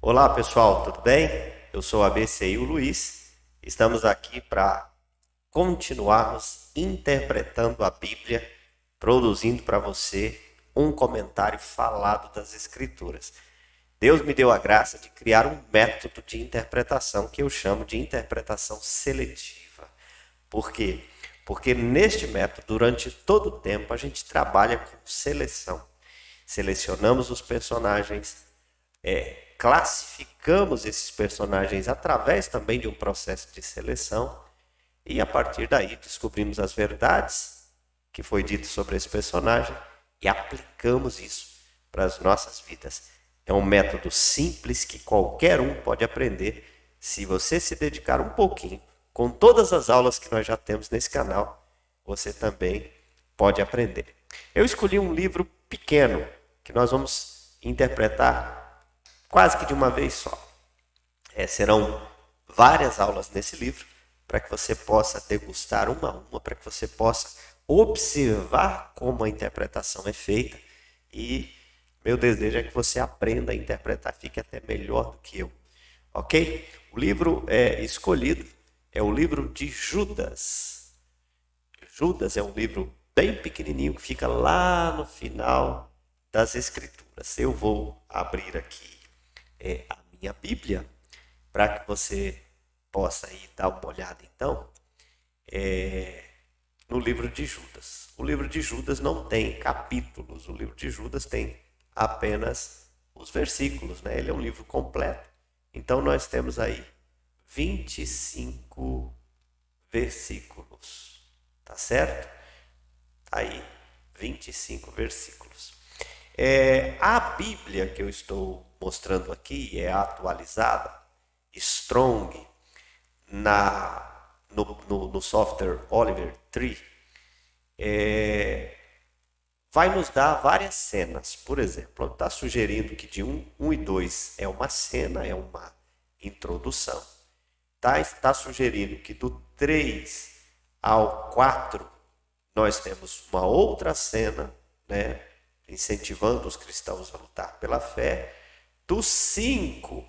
Olá pessoal, tudo bem? Eu sou a ABC e o Luiz. Estamos aqui para continuarmos interpretando a Bíblia, produzindo para você um comentário falado das Escrituras. Deus me deu a graça de criar um método de interpretação que eu chamo de interpretação seletiva. Por quê? Porque neste método, durante todo o tempo, a gente trabalha com seleção. Selecionamos os personagens, classificamos esses personagens através também de um processo de seleção e a partir daí descobrimos as verdades que foi dito sobre esse personagem e aplicamos isso para as nossas vidas. É um método simples que qualquer um pode aprender se você se dedicar um pouquinho. Com todas as aulas que nós já temos nesse canal, você também pode aprender. Eu escolhi um livro pequeno que nós vamos interpretar quase que de uma vez só. Serão várias aulas nesse livro para que você possa degustar uma a uma, para que você possa observar como a interpretação é feita e meu desejo é que você aprenda a interpretar, fique até melhor do que eu, ok? O livro escolhido é o livro de Judas. Judas é um livro bem pequenininho que fica lá no final das Escrituras. Eu vou abrir aqui a minha Bíblia para que você possa ir dar uma olhada então no livro de Judas. O livro de Judas não tem capítulos, o livro de Judas tem apenas os versículos, né? Ele é um livro completo. Então nós temos aí 25 versículos, tá certo? Aí 25 versículos. A Bíblia que eu estou mostrando aqui é atualizada, Strong, no software Oliver Tree, vai nos dar várias cenas. Por exemplo, está sugerindo que de 1 e 2 é uma cena, é uma introdução. Está sugerindo que do 3 ao 4 nós temos uma outra cena, né, incentivando os cristãos a lutar pela fé. Do 5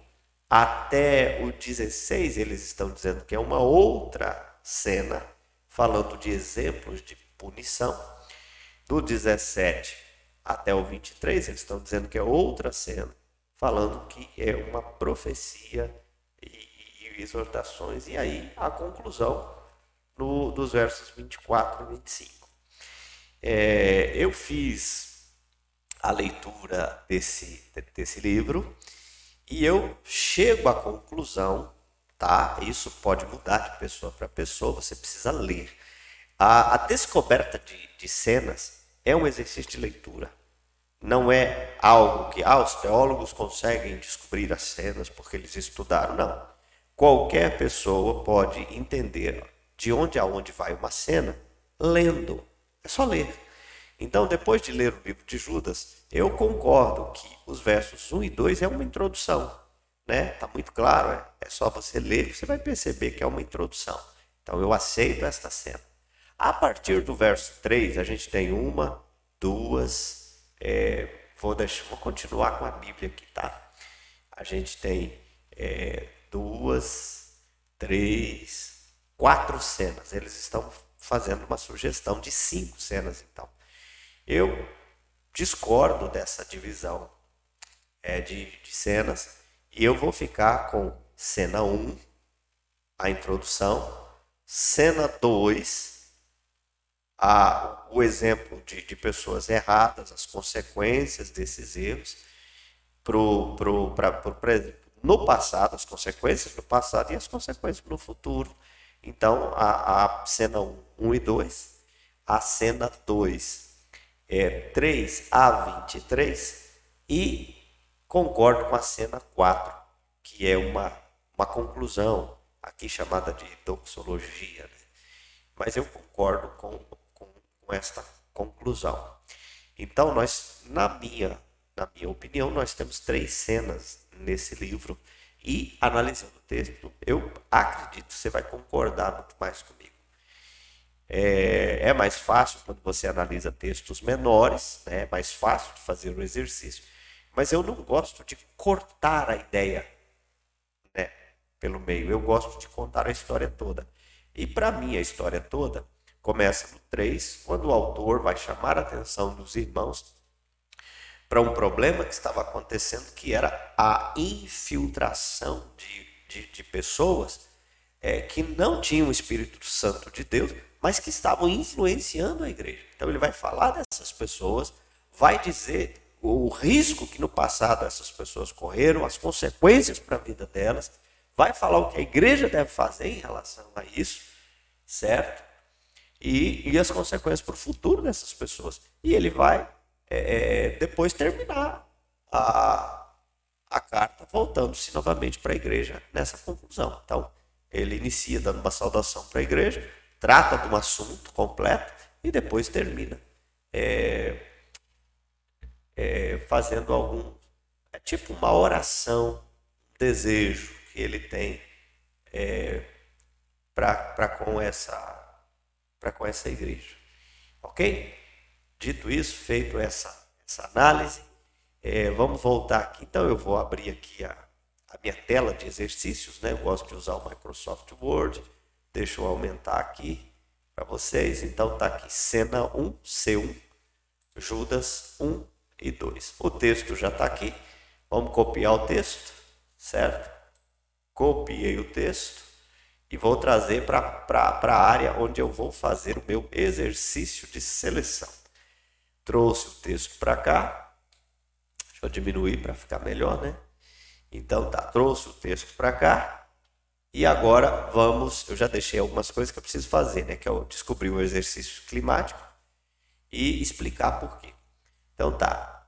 até o 16, eles estão dizendo que é uma outra cena, falando de exemplos de punição. Do 17 até o 23, eles estão dizendo que é outra cena, falando que é uma profecia e exortações. E aí a conclusão dos versos 24 e 25. Eu fiz a leitura desse livro e eu chego à conclusão, tá? Isso pode mudar de pessoa para pessoa, você precisa ler. A descoberta de cenas é um exercício de leitura. Não é algo que os teólogos conseguem descobrir as cenas porque eles estudaram, não. Qualquer pessoa pode entender de onde a onde vai uma cena lendo. É só ler. Então, depois de ler o livro de Judas, eu concordo que os versos 1 e 2 é uma introdução. Né? Tá muito claro, é só você ler, você vai perceber que é uma introdução. Então, eu aceito esta cena. A partir do verso 3, a gente tem uma, duas, vou continuar com a Bíblia aqui, tá? A gente tem duas, três, quatro cenas. Eles estão fazendo uma sugestão de 5 cenas, então. Eu discordo dessa divisão de cenas e eu vou ficar com cena 1, a introdução, cena 2, o exemplo de pessoas erradas, as consequências desses erros, no passado, as consequências no passado e as consequências no futuro. Então, a cena 1 e 2, a cena 2 3 a 23 e concordo com a cena 4, que é uma conclusão, aqui chamada de doxologia, né? Mas eu concordo com esta conclusão. Então, na minha opinião, nós temos 3 cenas nesse livro e, analisando o texto, eu acredito que você vai concordar muito mais comigo. É mais fácil quando você analisa textos menores, né? É mais fácil de fazer o exercício. mas eu não gosto de cortar a ideia, né, pelo meio. Eu gosto de contar a história toda. E para mim a história toda começa no 3, quando o autor vai chamar a atenção dos irmãos para um problema que estava acontecendo, que era a infiltração de pessoas que não tinham o Espírito Santo de Deus, mas que estavam influenciando a igreja. Então ele vai falar dessas pessoas, vai dizer o risco que no passado essas pessoas correram, as consequências para a vida delas, vai falar o que a igreja deve fazer em relação a isso, certo? E as consequências para o futuro dessas pessoas. E ele vai depois terminar a carta, voltando-se novamente para a igreja nessa conclusão. Então, ele inicia dando uma saudação para a igreja, trata de um assunto completo e depois termina fazendo algum... É tipo uma oração, um desejo que ele tem para com essa igreja. Ok? Dito isso, feito essa análise, vamos voltar aqui. Então, eu vou abrir aqui a minha tela de exercícios, né? Eu gosto de usar o Microsoft Word. Deixa eu aumentar aqui para vocês. Então, está aqui cena 1, C1, Judas 1 e 2. O texto já está aqui. Vamos copiar o texto, certo? Copiei o texto e vou trazer para a área onde eu vou fazer o meu exercício de seleção. Trouxe o texto para cá. Deixa eu diminuir para ficar melhor, né? Então tá, trouxe o texto para cá. E agora vamos, eu já deixei algumas coisas que eu preciso fazer, né? Que é descobrir o exercício climático e explicar por quê. Então tá,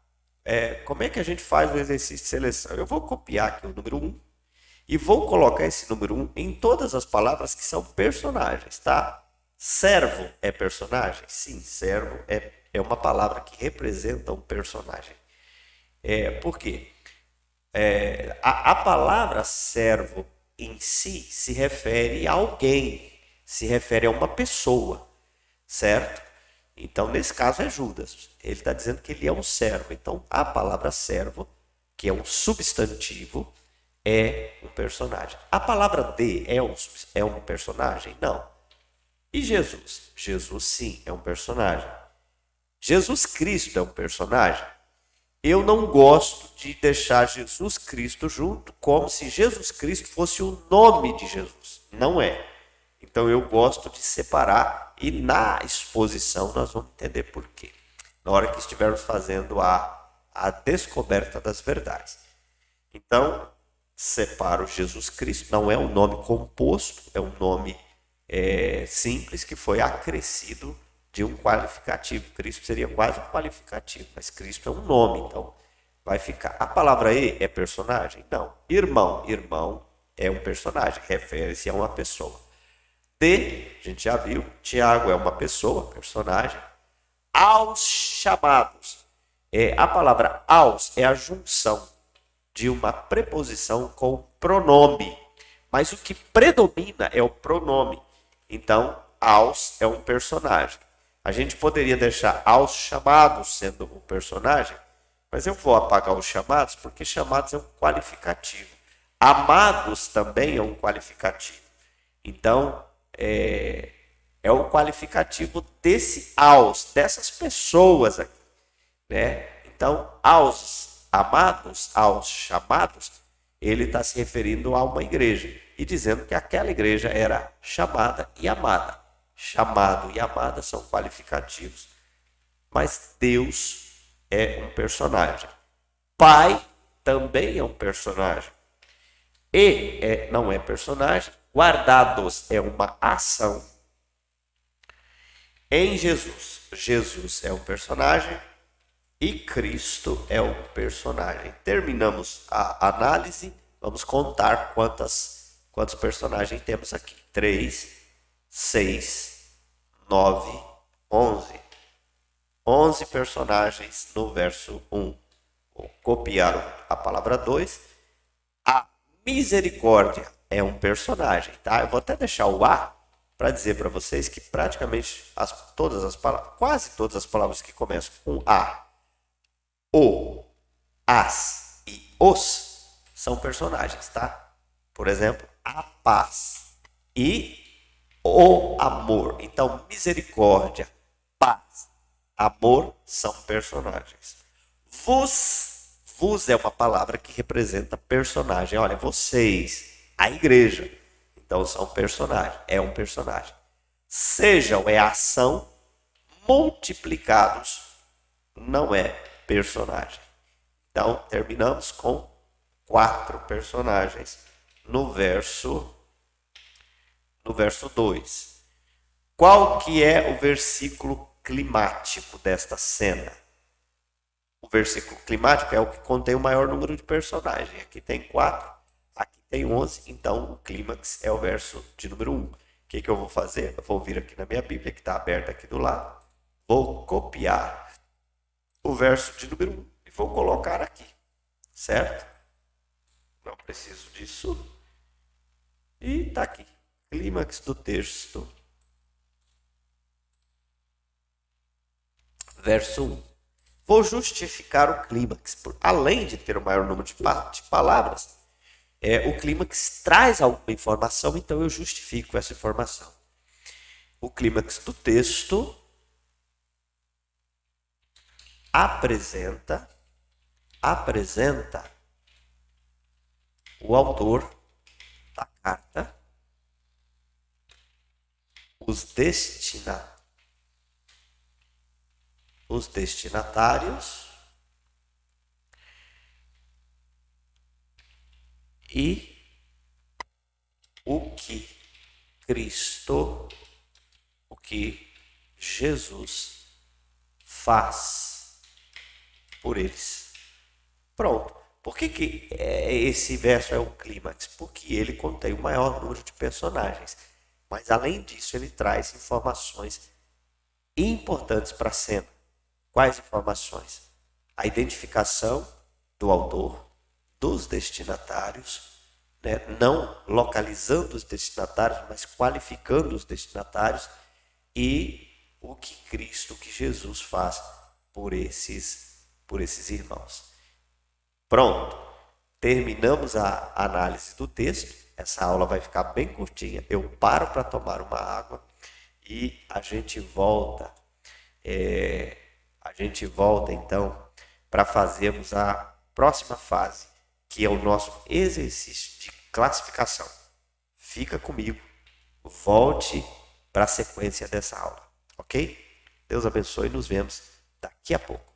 como é que a gente faz o exercício de seleção? Eu vou copiar aqui o número 1 e vou colocar esse número 1 em todas as palavras que são personagens, tá? Servo é personagem? Sim, servo é uma palavra que representa um personagem. Por quê? A palavra servo em si se refere a alguém, se refere a uma pessoa, certo? Então, nesse caso é Judas. Ele está dizendo que ele é um servo. Então, a palavra servo, que é um substantivo, é um personagem. A palavra de é um personagem? Não. E Jesus? Jesus, sim, é um personagem. Jesus Cristo é um personagem? Eu não gosto de deixar Jesus Cristo junto como se Jesus Cristo fosse o nome de Jesus. Não é. Então eu gosto de separar e na exposição nós vamos entender por quê. Na hora que estivermos fazendo a descoberta das verdades. Então, separo Jesus Cristo. Não é um nome composto, é um nome simples que foi acrescido de um qualificativo. Cristo seria quase um qualificativo, mas Cristo é um nome, então vai ficar. A palavra é personagem? Não. Irmão é um personagem, refere-se a uma pessoa. A gente já viu, Tiago é uma pessoa, personagem. Aos chamados. A palavra aos é a junção de uma preposição com pronome, mas o que predomina é o pronome. Então, aos é um personagem. A gente poderia deixar aos chamados sendo um personagem, mas eu vou apagar os chamados porque chamados é um qualificativo. Amados também é um qualificativo. Então, é o qualificativo desse aos, dessas pessoas aqui, né? Então, aos amados, aos chamados, ele está se referindo a uma igreja e dizendo que aquela igreja era chamada e amada. Chamado e amada são qualificativos, mas Deus é um personagem. Pai também é um personagem. Não é personagem. Guardados é uma ação. Em Jesus, Jesus é um personagem e Cristo é um personagem. Terminamos a análise. Vamos contar quantos personagens temos aqui. 3, 6, 9, 11. 11 personagens no verso 1. Vou copiar a palavra 2. A misericórdia é um personagem, tá? Eu vou até deixar o A para dizer para vocês que praticamente quase todas as palavras que começam com A, O, as e os são personagens, tá? Por exemplo, a paz e o amor. Então, misericórdia, paz, amor são personagens. Vos é uma palavra que representa personagem. Olha, vocês, a igreja. Então, são personagens. É um personagem. Sejam é ação, multiplicados não é personagem. Então, terminamos com 4 personagens no verso 2. Qual que é o versículo climático desta cena? O versículo climático é o que contém o maior número de personagens. Aqui tem 4, aqui tem 11, então o clímax é o verso de número 1. O que eu vou fazer? Eu vou vir aqui na minha Bíblia, que está aberta aqui do lado. Vou copiar o verso de número 1 e vou colocar aqui, certo? Não preciso disso. E está aqui, clímax do texto, verso 1. Vou justificar o clímax. Além de ter o maior número de palavras, o clímax traz alguma informação, então eu justifico essa informação. O clímax do texto apresenta o autor da carta, os destinatários e o que Jesus faz por eles. Pronto. Por que esse verso é um clímax? Porque ele contém o maior número de personagens. Mas, além disso, ele traz informações importantes para a cena. Quais informações? A identificação do autor, dos destinatários, né? Não localizando os destinatários, mas qualificando os destinatários, e o que Jesus faz por esses irmãos. Pronto, terminamos a análise do texto. Essa aula vai ficar bem curtinha. Eu paro para tomar uma água e a gente volta. Então para fazermos a próxima fase, que é o nosso exercício de classificação. Fica comigo, volte para a sequência dessa aula, ok? Deus abençoe e nos vemos daqui a pouco.